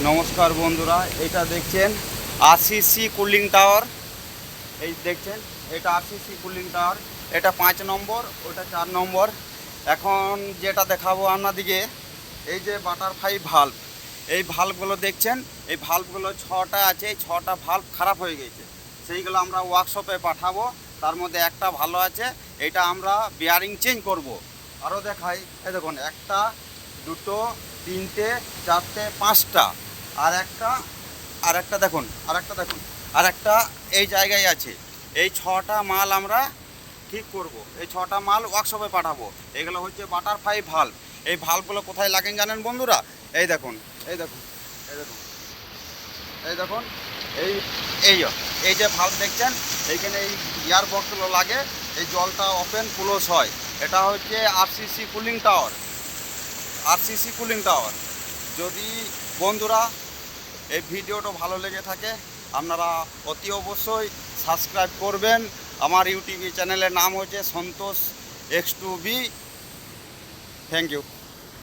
নমস্কার বন্ধুরা, এটা দেখছেন আরসিসি কুলিং টাওয়ার। এই দেখছেন এটা আরসিসি কুলিং টাওয়ার, এটা 5 নম্বর, ওটা 4 নম্বর। এখন যেটা দেখাবো আপনাদিকে, এই যে বাটারফ্লাই ভাল্ব, এই ভাল্বগুলো দেখছেন, এই ভাল্বগুলো 6টা আছে। এই 6টা ভাল্ব খারাপ হয়ে গেছে, সেইগুলো আমরা ওয়ার্কশপে পাঠাবো। তার মধ্যে একটা ভালো আছে, এটা আমরা বিয়ারিং চেঞ্জ করব। আরও দেখাই, এই দেখুন, একটা, দুটো, তিনটে, চারটে, 5টা, আর একটা দেখুন, আর একটা এই জায়গায় আছে। এই 6টা মাল আমরা ঠিক করব, এই 6টা মাল ওয়ার্কশপে পাঠাবো। এগুলো হচ্ছে বাটারফ্লাই ভাল্ব। এই ভাল্বগুলো কোথায় লাগেন জানেন বন্ধুরা? এই দেখুন, এই দেখুন, এই দেখুন, এই দেখুন, এই এই এই যে ভাল্ব দেখছেন, এইখানে এই ইয়ার বক্সগুলো লাগে, এই জলটা ওপেন ক্লোজ হয়। এটা হচ্ছে RCC cooling tower, RCC cooling tower. যদি বন্ধুরা এই ভিডিওটা ভালো লেগে থাকে, আপনারা অতি অবশ্যই সাবস্ক্রাইব করবেন। আমার ইউটিউব চ্যানেলের নাম হচ্ছে সন্তোষ X2B। Thank you.